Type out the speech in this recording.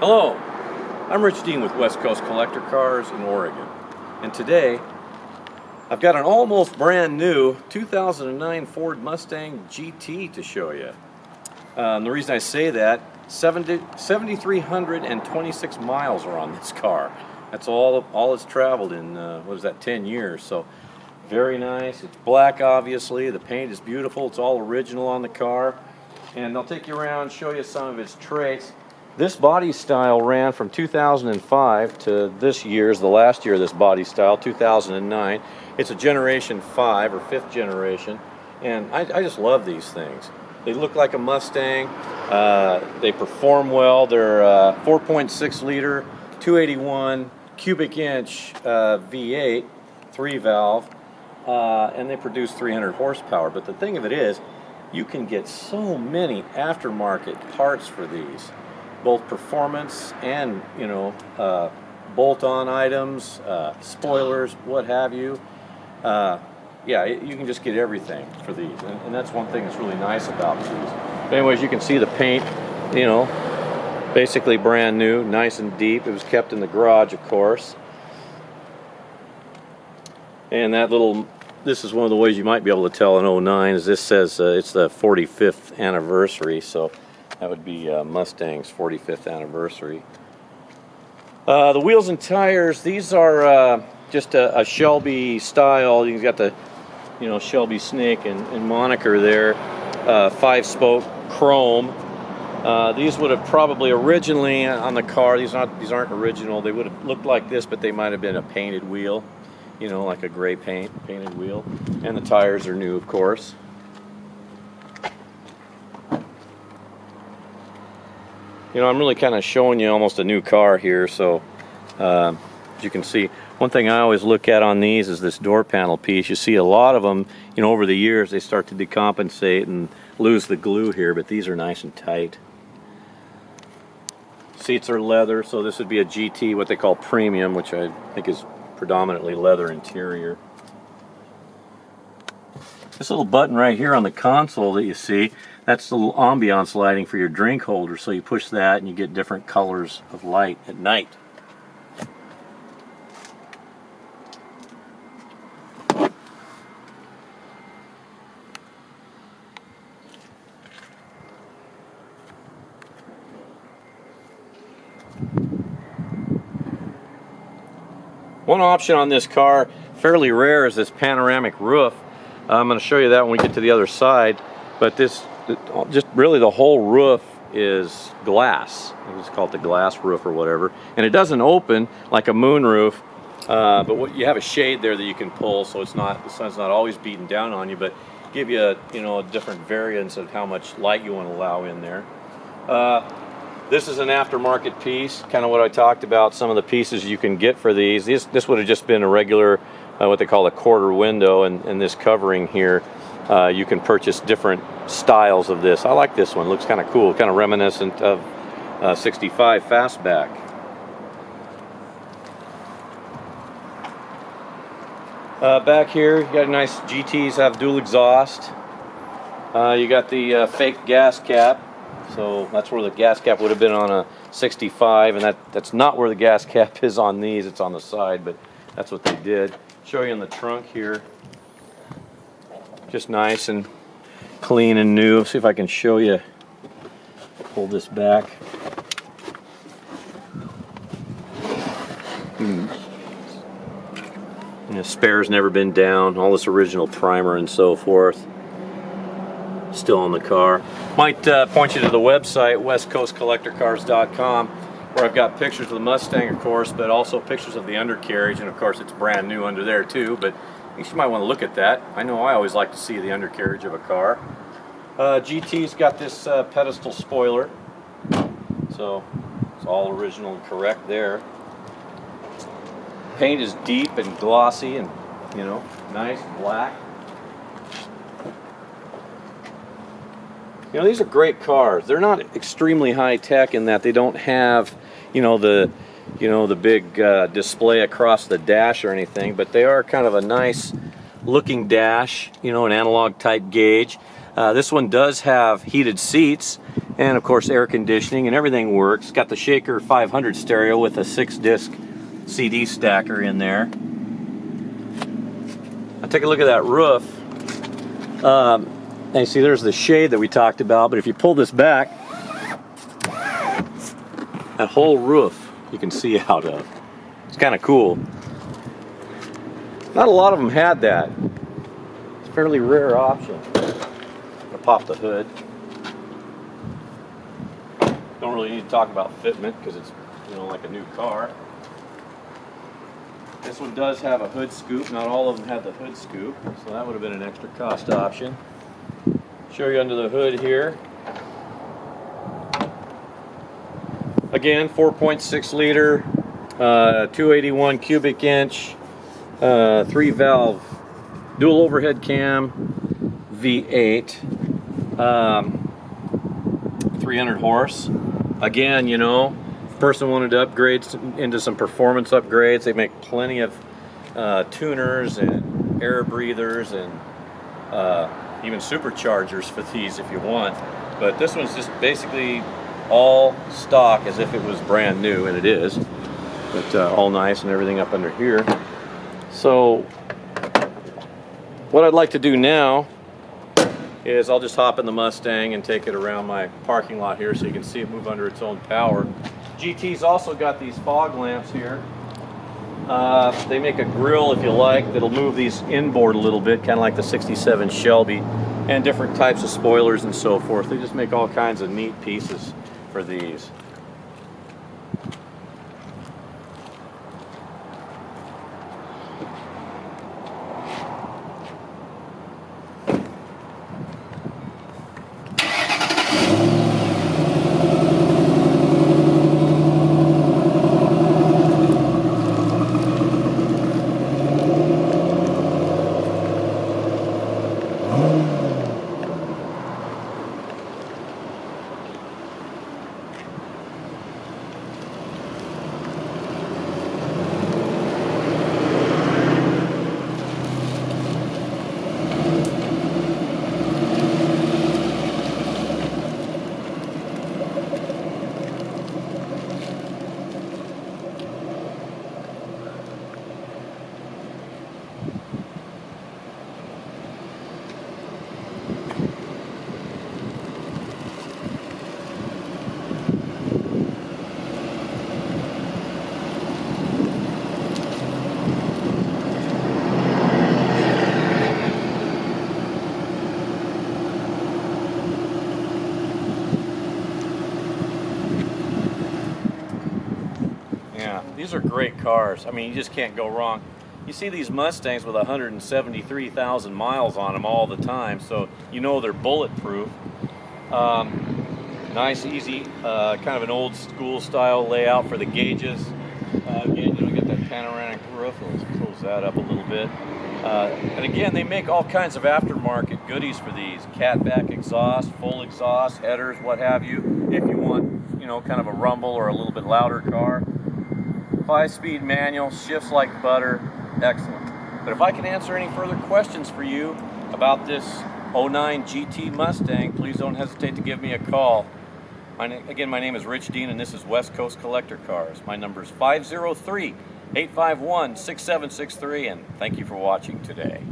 Hello, I'm Rich Dean with West Coast Collector Cars in Oregon, and today I've got an almost brand new 2009 Ford Mustang GT to show you. The reason I say that, 7,326 miles are on this car. That's all it's traveled in, 10 years, so very nice. It's black, obviously. The paint is beautiful. It's all original on the car, and I'll take you around, show you some of its traits. This body style ran from 2005 to this year's, the last year of this body style, 2009. It's a generation 5 or 5th generation, and I just love these things. They look like a Mustang. They perform well. They're 4.6 liter, 281 cubic inch V8, 3-valve, and they produce 300 horsepower. But the thing of it is, you can get so many aftermarket parts for these. Both performance and, bolt-on items, spoilers, what have you. Yeah, you can just get everything for these, and that's one thing that's really nice about these. But anyways, you can see the paint, basically brand new, nice and deep. It was kept in the garage, of course. And this is one of the ways you might be able to tell an 09, is this says it's the 45th anniversary, so that would be Mustang's 45th anniversary. The wheels and tires, these are just a Shelby style. You've got the Shelby snake and moniker there. 5-spoke chrome. These would have probably originally on the car, these aren't original. They would have looked like this, but they might have been a painted wheel, like a gray painted wheel. And the tires are new, of course. I'm really kind of showing you almost a new car here, so as you can see, one thing I always look at on these is this door panel piece. You see a lot of them, over the years they start to decompensate and lose the glue here, but these are nice and tight. Seats are leather, so this would be a GT, what they call premium, which I think is predominantly leather interior. This little button right here on the console that you see, that's the little ambiance lighting for your drink holder, so you push that and you get different colors of light at night. One option on this car, fairly rare, is this panoramic roof. I'm going to show you that when we get to the other side, but just really the whole roof is glass. It's called the glass roof or whatever, and it doesn't open like a moon roof, but you have a shade there that you can pull, so the sun's not always beating down on you, but give you a different variance of how much light you want to allow in there. This is an aftermarket piece, kind of what I talked about, some of the pieces you can get for these. This would have just been a regular, what they call a quarter window, and this covering here, you can purchase different styles of this. I like this one, looks kind of cool, kind of reminiscent of 65 Fastback. Back here, you got nice GTs, have dual exhaust. You got the fake gas cap. So that's where the gas cap would have been on a 65, and that's not where the gas cap is on these. It's on the side, but that's what they did. Show you in the trunk here. Just nice and clean and new. See if I can show you. Pull this back. And the spare's never been down. All this original primer and so forth. Still on the car. Might point you to the website, westcoastcollectorcars.com, where I've got pictures of the Mustang, of course, but also pictures of the undercarriage, and of course it's brand new under there too, but you might want to look at that. I know I always like to see the undercarriage of a car. GT's got this pedestal spoiler, so it's all original and correct there. Paint is deep and glossy and, nice black. These are great cars. They're not extremely high tech in that they don't have, the big display across the dash or anything, but they are kind of a nice looking dash, an analog type gauge. This one does have heated seats, And of course air conditioning and everything works. It's got the Shaker 500 stereo with a 6-disc CD stacker in there. Now take a look at that roof. And you see there's the shade that we talked about, but if you pull this back, that whole roof you can see out of. It's kind of cool. Not a lot of them had that. It's a fairly rare option. I'm gonna pop the hood. Don't really need to talk about fitment because it's, you know, like a new car. This one does have a hood scoop. Not all of them had the hood scoop, so that would have been an extra cost option. Show you under the hood here. Again, 4.6 liter, 281 cubic inch, 3-valve dual overhead cam, V8, 300 horse. Again, you know, if a person wanted to upgrade into some performance upgrades, they make plenty of tuners and air breathers and even superchargers for these if you want. But this one's just basically all stock as if it was brand new, and it is. But all nice and everything up under here. So what I'd like to do now is I'll just hop in the Mustang and take it around my parking lot here so you can see it move under its own power. GT's also got these fog lamps here. They make a grill, if you like, that'll move these inboard a little bit, kind of like the 67 Shelby, and different types of spoilers and so forth. They just make all kinds of neat pieces for these. These are great cars. I mean, you just can't go wrong. You see these Mustangs with 173,000 miles on them all the time, so you know they're bulletproof. Nice, easy, kind of an old school style layout for the gauges. Again, you know, get that panoramic roof. Let's close that up a little bit. And again, they make all kinds of aftermarket goodies for these. Catback exhaust, full exhaust, headers, what have you, if you want, you know, kind of a rumble or a little bit louder car. 5-speed manual, shifts like butter, excellent. But if I can answer any further questions for you about this 09 GT Mustang, please don't hesitate to give me a call. Again, my name is Rich Dean, and this is West Coast Collector Cars. My number is 503-851-6763, and thank you for watching today.